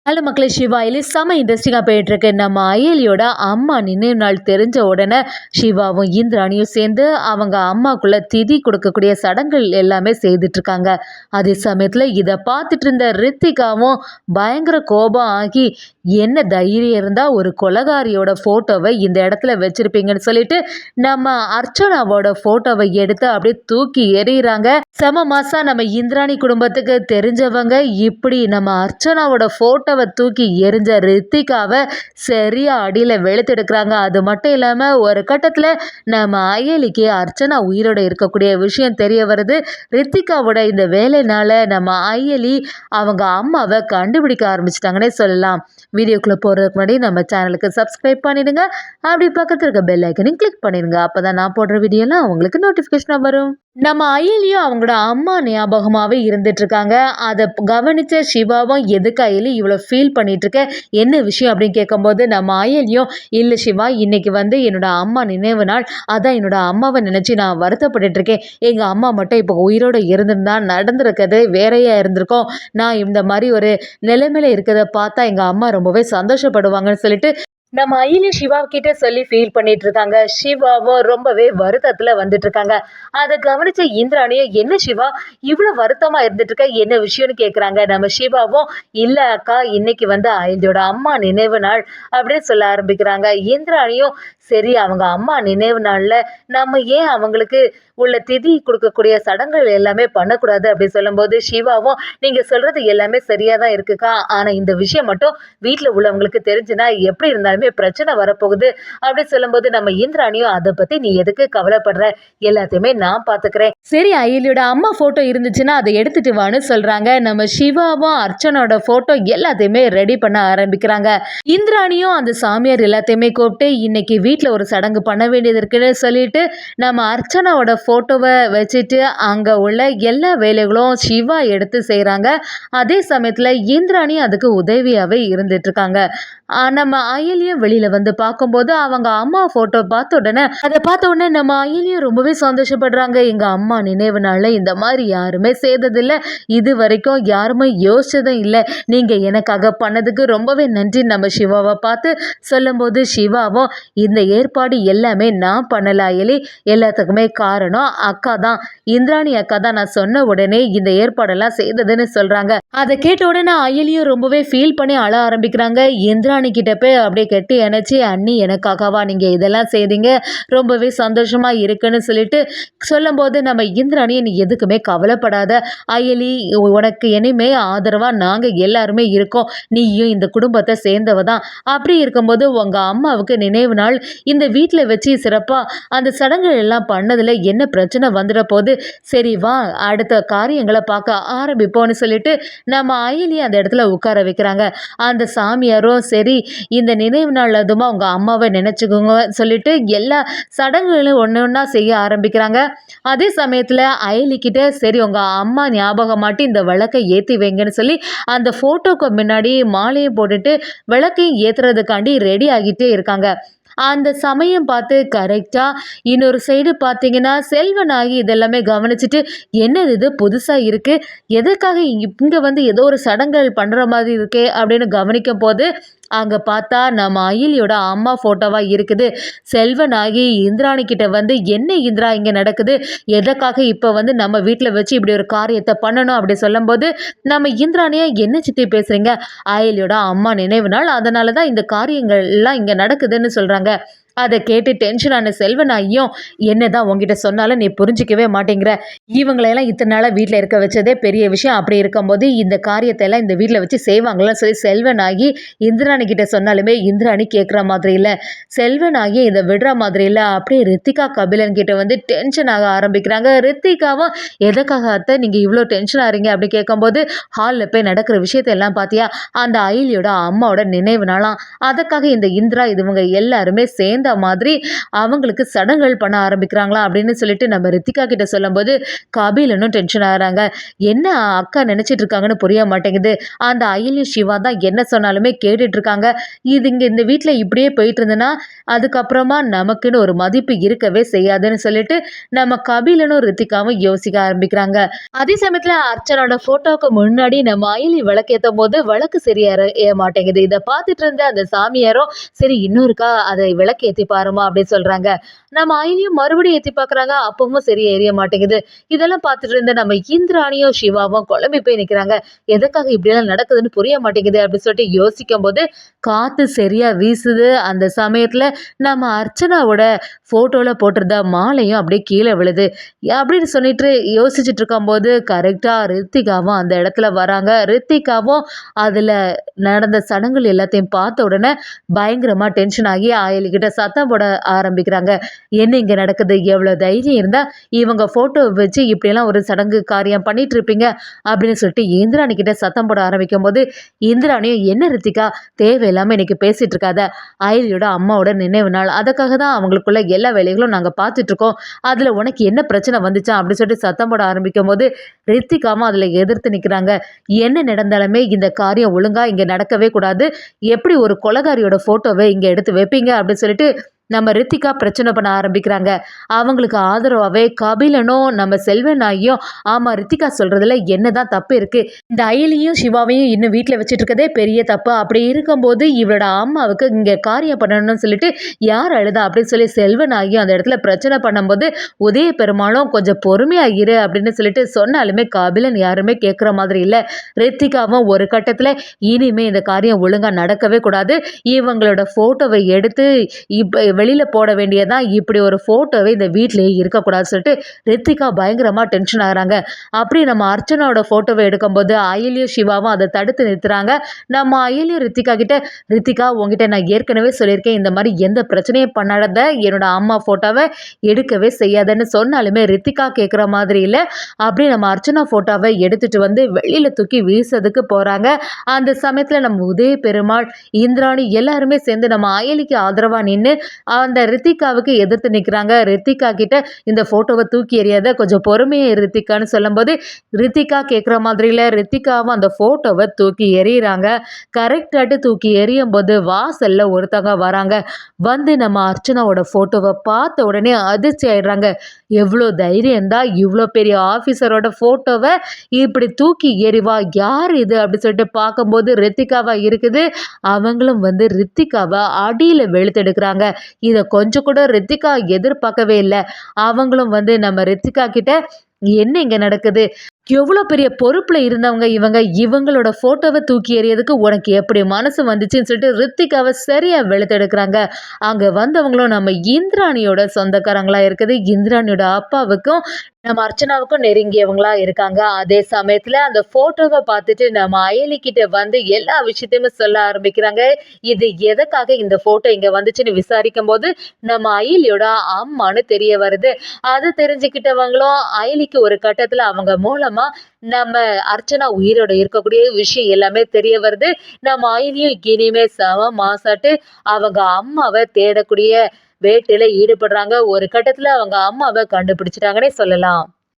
Hello மக்களே, சிவாயிலே செம இன்ட்ரெஸ்டிங்காக போயிட்டுருக்கு. நம்ம அயலியோட அம்மா நினைவு நாள் தெரிஞ்ச உடனே சிவாவும் இந்திராணியும் சேர்ந்து அவங்க அம்மாக்குள்ள திதி கொடுக்கக்கூடிய சடங்குகள் எல்லாமே செய்துட்ருக்காங்க. அதே சமயத்தில் இதை பார்த்துட்டு இருந்த ரித்திகாவும் பயங்கர கோபம் ஆகி, என்ன தைரியம் இருந்தால் ஒரு கொலகாரியோட ஃபோட்டோவை இந்த இடத்துல வச்சுருப்பீங்கன்னு சொல்லிட்டு நம்ம அர்ச்சனாவோட ஃபோட்டோவை எடுத்து அப்படியே தூக்கி எறிகிறாங்க. செம மாசா நம்ம இந்திராணி குடும்பத்துக்கு தெரிஞ்சவங்க இப்படி நம்ம அர்ச்சனாவோட ஃபோட்டோவை தூக்கி எரிஞ்ச ரித்திகாவை சரியா அடியில் வெளுத்தெடுக்கிறாங்க. அது மட்டும் இல்லாமல் ஒரு கட்டத்தில் நம்ம அயலிக்கு அர்ச்சனா உயிரோட இருக்கக்கூடிய விஷயம் தெரிய வருது. ரித்திகாவோட இந்த வேலைனால நம்ம அயலி அவங்க அம்மாவை கண்டுபிடிக்க ஆரம்பிச்சிட்டாங்கன்னே சொல்லலாம். வீடியோக்குள்ளே போகிறதுக்கு முன்னாடி நம்ம சேனலுக்கு சப்ஸ்கிரைப் பண்ணிடுங்க. அப்படி பக்கத்தில் இருக்க பெல் ஐக்கனையும் கிளிக் பண்ணிடுங்க. அப்போ தான் நான் போடுற வீடியோலாம் உங்களுக்கு நோட்டிஃபிகேஷனாக வரும். நம்ம அயலியும் அவங்களோட அம்மா ஞாபகமாகவே இருந்துட்டுருக்காங்க. அதை கவனித்த சிவாவும் எதுக்கு அயலி இவ்வளோ ஃபீல் பண்ணிகிட்ருக்க, என்ன விஷயம் அப்படின்னு கேட்கும்போது நம்ம அயலியும், இல்லை சிவா, இன்னைக்கு என்னோட அம்மா நினைவு நாள், அதான் என்னோட அம்மாவை நினச்சி நான் வருத்தப்பட்டுருக்கேன். எங்கள் அம்மா மட்டும் இப்போ உயிரோடு இருந்திருந்தா நடந்திருக்கிறது வேறையா இருந்திருக்கும். நான் இந்த மாதிரி ஒரு நிலைமையில இருக்கிறத பார்த்தா எங்கள் அம்மா ரொம்பவே சந்தோஷப்படுவாங்கன்னு சொல்லிட்டு நம்ம அயிலி சிவா கிட்ட சொல்லி ஃபீல் பண்ணிட்டு இருக்காங்க. சிவாவும் ரொம்பவே வருத்தத்துல வந்துட்டு இருக்காங்க. அதை கவனிச்ச இந்திராணியும், என்ன சிவா இவ்வளவு வருத்தமா இருந்துட்டு இருக்க, என்ன விஷயம்னு கேக்குறாங்க. நம்ம சிவாவும், இல்ல அக்கா, இன்னைக்கு அயிலியோட அம்மா நினைவு நாள் அப்படின்னு சொல்ல ஆரம்பிக்கிறாங்க. இந்திராணியும், சரி, அவங்க அம்மா நினைவு நாள்ல நம்ம ஏன் அவங்களுக்கு உள்ள திதி கொடுக்கக்கூடிய சடங்குகள் எல்லாமே பண்ணக்கூடாது அப்படின்னு சொல்லும்போது சிவாவும், நீங்க சொல்றது எல்லாமே சரியா தான் இருக்குக்கா, ஆனா இந்த விஷயம் மட்டும் வீட்டுல உள்ளவங்களுக்கு தெரிஞ்சுன்னா எப்படி இருந்தாலுமே பிரச்சனை வரப்போகுது அப்படின்னு சொல்லும்போது நம்ம இந்திராணியும், அதை பத்தி நீ எதுக்கு கவலைப்படுற, எல்லாத்தையுமே நான் பாத்துக்கிறேன். சரி, அயலியோட அம்மா போட்டோ இருந்துச்சுன்னா அதை எடுத்துட்டு வான்னு சொல்றாங்க. நம்ம சிவாவும் அர்ச்சனோட போட்டோ எல்லாத்தையுமே ரெடி பண்ண ஆரம்பிக்கிறாங்க. இந்திராணியும் அந்த சாமியார் எல்லாத்தையுமே கூப்பிட்டு இன்னைக்கு வீட்டில் ஒரு சடங்கு பண்ண வேண்டியது இருக்குன்னு சொல்லிட்டு நம்ம அர்ச்சனாவோட ஃபோட்டோவை வச்சுட்டு அங்கே உள்ள எல்லா வேலைகளும் சிவா எடுத்து செய்கிறாங்க. அதே சமயத்தில் இந்திராணி அதுக்கு உதவியாகவே இருந்துட்டு இருக்காங்க. நம்ம அயலியும் வெளியில் பார்க்கும்போது அவங்க அம்மா ஃபோட்டோ அதை பார்த்த உடனே நம்ம அயலியும் ரொம்பவே சந்தோஷப்படுறாங்க. எங்கள் அம்மா நினைவு நாளில் இந்த மாதிரி யாருமே செய்ததில்லை, இது வரைக்கும் யாருமே யோசிச்சதும் இல்லை, நீங்கள் எனக்காக பண்ணதுக்கு ரொம்பவே நன்றி நம்ம சிவாவை பார்த்து சொல்லும்போது சிவாவும், இந்த ஏற்பாடு எல்லாமே நான் பண்ணல அயலி, எல்லாத்துக்குமே காரணம் அக்கா தான், இந்திராணி அக்கா தான், நான் சொன்ன உடனே இந்த ஏற்பாடெல்லாம் செய்ததுன்னு சொல்கிறாங்க. அதை கேட்ட உடனே அயலியும் ரொம்பவே ஃபீல் பண்ணி அழ ஆரம்பிக்கிறாங்க. இந்திராணி கிட்ட போய் அப்படியே கெட்டி அணைச்சி, அண்ணி எனக்காகவா நீங்கள் இதெல்லாம் செய்தீங்க, ரொம்பவே சந்தோஷமாக இருக்குன்னு சொல்லிட்டு சொல்லும்போது நம்ம இந்திராணியை, நீ எதுக்குமே கவலைப்படாத அயலி, உனக்கு இனிமே ஆதரவாக நாங்கள் எல்லாருமே இருக்கோம், நீயும் இந்த குடும்பத்தை சேர்ந்தவ தான், அப்படி இருக்கும்போது உங்கள் அம்மாவுக்கு நினைவு நாள் இந்த வீட்டில் வச்சு சிறப்பாக அந்த சடங்குகள் எல்லாம் பண்ணதில் என்ன பிரச்சனை வந்துட போது, சரி வா அடுத்த காரியங்களை பார்க்க ஆரம்பிப்போம்னு சொல்லிட்டு நம்ம அயலி அந்த இடத்துல உட்கார வைக்கிறாங்க. அந்த சாமியாரும், சரி இந்த நினைவு நாள் அதுமா உங்கள் அம்மாவை நினச்சிக்கோங்க சொல்லிட்டு எல்லா சடங்குகளும் ஒன்று ஒன்றா செய்ய ஆரம்பிக்கிறாங்க. அதே சமயத்தில் அயலிக்கிட்ட, சரி உங்கள் அம்மா ஞாபகமாட்டி இந்த விளக்கை ஏற்றி வைங்கன்னு சொல்லி அந்த ஃபோட்டோக்கு முன்னாடி மாலையும் போட்டுட்டு விளக்கையும் ஏற்றுறதுக்காண்டி ரெடி ஆகிட்டே இருக்காங்க. அந்த சமயம் பார்த்து கரெக்டாக இன்னொரு சைடு பார்த்தீங்கன்னா செல்வனாகி இதெல்லாமே கவனிச்சுட்டு, என்னது இது புதுசாக இருக்குது, எதற்காக இங்கே ஏதோ ஒரு சடங்குகள் பண்ணுற மாதிரி இருக்கே அப்படின்னு கவனிக்கும் போது அங்கே பார்த்தா நம்ம அயிலியோட அம்மா ஃபோட்டோவாக இருக்குது. செல்வனாகி இந்திராணி கிட்ட என்ன இந்திரா இங்கே நடக்குது, எதற்காக இப்போ நம்ம வீட்டில் வச்சு இப்படி ஒரு காரியத்தை பண்ணணும் அப்படி சொல்லும்போது நம்ம இந்திராணியை, என்ன சித்தி பேசுகிறீங்க, அயிலியோட அம்மா நினைவு நாள், அதனால தான் இந்த காரியங்கள் எல்லாம் இங்கே நடக்குதுன்னு சொல்கிறாங்க. அதை கேட்டு டென்ஷனான செல்வனாயும், என்னதான் உங்ககிட்ட சொன்னாலும் நீ புரிஞ்சிக்கவே மாட்டேங்கிற, இவங்களையெல்லாம் இத்தனை நாளாக வீட்டில் இருக்க வச்சதே பெரிய விஷயம், அப்படி இருக்கும்போது இந்த காரியத்தை எல்லாம் இந்த வீட்டில் வச்சு செய்வாங்களான்னு சொல்லி செல்வனாகி இந்திராணி கிட்ட சொன்னாலுமே இந்திராணி கேட்குற மாதிரி இல்லை, செல்வனாகி இதை விடுற மாதிரி இல்லை. அப்படியே ரித்திகா கபிலன் கிட்ட டென்ஷன் ஆக ஆரம்பிக்கிறாங்க. ரித்திகாவும், எதுக்காக அத்தை நீங்கள் இவ்வளோ டென்ஷன் ஆகிறீங்க அப்படி கேட்கும்போது, ஹாலில் போய் நடக்கிற விஷயத்தை எல்லாம் பார்த்தியா, அந்த அயிலியோட அம்மாவோட நினைவு நாளாம், அதுக்காக இந்த இந்திரா இதுவங்க எல்லாருமே சேர்ந்து இந்த மாதிரி அவங்களுக்கு சடங்குகள் பண்ண ஆரம்பிக்கிறாங்களா அப்படின்னு சொல்லிட்டு நம்ம ரித்திகா கிட்ட சொல்லும்போது கபிலனும் டென்ஷன் ஆகுறாங்க. என்ன அக்கா நினைச்சிட்டு இருக்காங்கன்னு புரிய மாட்டேங்குது. அந்த அயலி சிவா தான் என்ன சொன்னாலுமே கேட்டுட்டு இருக்காங்க. இது இங்க இந்த வீட்ல இப்படியே போயிட்டு இருந்ததுன்னா அதுக்கப்புறமா நமக்குன்னு ஒரு மதிப்பு இருக்கவே செய்யாதுன்னு சொல்லிட்டு நம்ம கபிலனும் ரித்திகாவும் யோசிக்க ஆரம்பிக்கிறாங்க. அதே சமயத்துல அர்ச்சனோட போட்டோக்கு முன்னாடி நம்ம அயலி விளக்கேத்தும் போது விளக்கு சரியா மாட்டேங்குது. இதை பார்த்துட்டு இருந்த அந்த சாமியாரும் சரி இன்னொருக்கா அதை விளக்கு ஏத்தி பாருமா அப்படின்னு சொல்றாங்க. நம்ம அயலியும் மறுபடியும் ஏத்தி பாக்குறாங்க. அப்பவும் சரியா எரிய மாட்டேங்குது. இதெல்லாம் பார்த்துட்டு இருந்த நம்ம இந்திராணியும் சிவாவும் குழம்பி போய் நிக்கிறாங்க. எதுக்காக இப்படி எல்லாம் நடக்குதுன்னு புரிய மாட்டேங்குது அப்படின்னு சொல்லிட்டு யோசிக்கும் போது காத்து சரியா வீசுது. அந்த சமயத்துல நம்ம அர்ச்சனாவோட போட்டோல போட்டிருந்த மாலையும் அப்படியே கீழே விழுது. அப்படின்னு சொல்லிட்டு யோசிச்சுட்டு இருக்கும்போது கரெக்டா ரித்திகாவும் அந்த இடத்துல வராங்க. ரித்திகாவும் அதுல நடந்த சடங்குகள் எல்லாத்தையும் பார்த்த உடனே பயங்கரமா டென்ஷன் ஆகி ஆயலிக்கிட்ட சத்தம் போட ஆரம்பிக்கிறாங்க. என்ன இங்க நடக்குது? எவ்வளவு தைரியம் இருந்தா இவங்க போட்டோ வச்சு இப்படியெல்லாம் ஒரு சடங்கு காரியம் பண்ணிட்டு இருப்பீங்க அப்படின்னு சொல்லிட்டு இந்திராணி கிட்ட சத்தம் போட ஆரம்பிக்கும் போது இந்திராணியும் என்ன ரித்திகா தேவையில்லாம இன்னைக்கு பேசிட்டு இருக்காத. அயலியோட அம்மாவோட நினைவு நாள் அதுக்காக தான் அவங்களுக்குள்ள எல்லா வேலைகளும் நாங்க பார்த்துட்டு இருக்கோம். அதுல உனக்கு என்ன பிரச்சனை வந்துச்சா அப்படின்னு சொல்லிட்டு சத்தம் போட ஆரம்பிக்கும் போது ரித்திகாவும் அதுல எதிர்த்து நிக்கிறாங்க. என்ன நடந்தாலுமே இந்த காரியம் ஒழுங்கா இங்க நடக்கவே கூடாது. எப்படி ஒரு கொலைகாரியோட போட்டோவை இங்க எடுத்து வைப்பீங்க அப்படின்னு சொல்லிட்டு நம்ம ரித்திகா பிரச்சனை பண்ண ஆரம்பிக்கிறாங்க. அவங்களுக்கு ஆதரவாவே கபிலனும் நம்ம செல்வனாயும் ஆமா ரித்திகா சொல்றதுல என்னதான் தப்பு இருக்கு? இந்த அயலியும் சிவாவையும் இன்னும் வீட்டில் வச்சுட்டு இருக்கதே பெரிய தப்பு. அப்படி இருக்கும்போது இவரோட அம்மாவுக்கு இங்க காரியம் பண்ணணும்னு சொல்லிட்டு யார் அழுதா அப்படின்னு சொல்லி செல்வனாயும் அந்த இடத்துல பிரச்சனை பண்ணும்போது உதய பெருமாளும் கொஞ்சம் பொறுமையா இரு அப்படின்னு சொல்லிட்டு சொன்னாலுமே கபிலன் யாருமே கேட்குற மாதிரி இல்லை. ரித்திகாவும் ஒரு கட்டத்துல இனிமே இந்த காரியம் ஒழுங்கா நடக்கவே கூடாது. இவங்களோட போட்டோவை எடுத்து இப்ப வெளியில போட வேண்டியதான். இப்படி ஒரு போட்டோவை இந்த வீட்லயே இருக்கக்கூடாதுன்னு சொல்லிட்டு ரித்திகா பயங்கரமா டென்ஷன் ஆகுறாங்க. அப்படி நம்ம அர்ச்சனாவோட போட்டோவை எடுக்கும்போது அயலியும் சிவாவும் அதை தடுத்து நிறுத்துறாங்க. நம்ம அயலியும் ரித்திகா கிட்ட ரித்திகா உங்ககிட்ட நான் ஏற்கனவே சொல்லியிருக்கேன் இந்த மாதிரி எந்த பிரச்சனையும் பண்ணாத என்னோட அம்மா போட்டோவை எடுக்கவே செய்யாதன்னு சொன்னாலுமே ரித்திகா கேட்குற மாதிரி இல்லை. அப்படி நம்ம அர்ச்சனா போட்டோவை எடுத்துட்டு வந்து வெளியில தூக்கி வீசதுக்கு போறாங்க. அந்த சமயத்துல நம்ம உதய பெருமாள் இந்திராணி எல்லாருமே சேர்ந்து நம்ம அயலிக்கு ஆதரவா நின்று அந்த ரித்திகாவுக்கு எதிர்த்து நிற்கிறாங்க. ரித்திகா கிட்ட இந்த போட்டோவை தூக்கி எறியாத கொஞ்சம் பொறுமையை ரித்திகான்னு சொல்லும்போது ரித்திகா கேட்குற மாதிரில ரித்திகாவும் அந்த போட்டோவை தூக்கி எறிகிறாங்க. கரெக்டாட்டு தூக்கி எறியும் போது வாசல்ல ஒருத்தவங்க வராங்க. வந்து நம்ம அர்ச்சனாவோட போட்டோவை பார்த்த உடனே அதிர்ச்சி ஆயிடுறாங்க. எவ்வளோ தைரியம் தான் இவ்வளோ பெரிய ஆஃபீஸரோட போட்டோவை இப்படி தூக்கி எறிவா யார் இது அப்படி சொல்லிட்டு பார்க்கும்போது ரித்திகாவா இருக்குது. அவங்களும் வந்து ரித்திகாவை அடியில் வெளுத்தெடுக்கிறாங்க. இதை கொஞ்சம் கூட ரித்திகா எதிர்பார்க்கவே இல்லை. அவங்களும் வந்து நம்ம ரித்திகா கிட்ட என்ன இங்க நடக்குது? எவ்வளோ பெரிய பொறுப்புல இருந்தவங்க இவங்க. இவங்களோட போட்டோவை தூக்கி எறியதுக்கு உனக்கு எப்படி மனசு வந்துச்சுன்னு சொல்லிட்டு ரித்திகாவை சரியா வெளுத்தெடுக்கிறாங்க. அங்க வந்தவங்களும் நம்ம இந்திராணியோட சொந்தக்காரங்களா இருக்குது. இந்திராணியோட அப்பாவுக்கும் நம்ம அர்ச்சனாவுக்கும் நெருங்கியவங்களா இருக்காங்க. அதே சமயத்துல அந்த போட்டோவை பார்த்துட்டு நம்ம அயலிக்கிட்ட வந்து எல்லா விஷயத்தையுமே சொல்ல ஆரம்பிக்கிறாங்க. இது எதுக்காக இந்த போட்டோ இங்க வந்துச்சுன்னு விசாரிக்கும் போது நம்ம அயலியோட அம்மான்னு தெரிய வருது. அது தெரிஞ்சுக்கிட்டவங்களும் அயலிக்கு ஒரு கட்டத்துல அவங்க மூலமா நம்ம அர்ச்சனா உயிரோட இருக்கக்கூடிய விஷயம் எல்லாமே தெரிய வருது. நம்ம அயலியும் இனிமே சம மாசாட்டு அவங்க அம்மாவை தேடக்கூடிய வேட்டையில ஈடுபடுறாங்க. ஒரு கட்டத்துல அவங்க அம்மாவை கண்டுபிடிச்சிட்டாங்கன்னே சொல்லலாம்.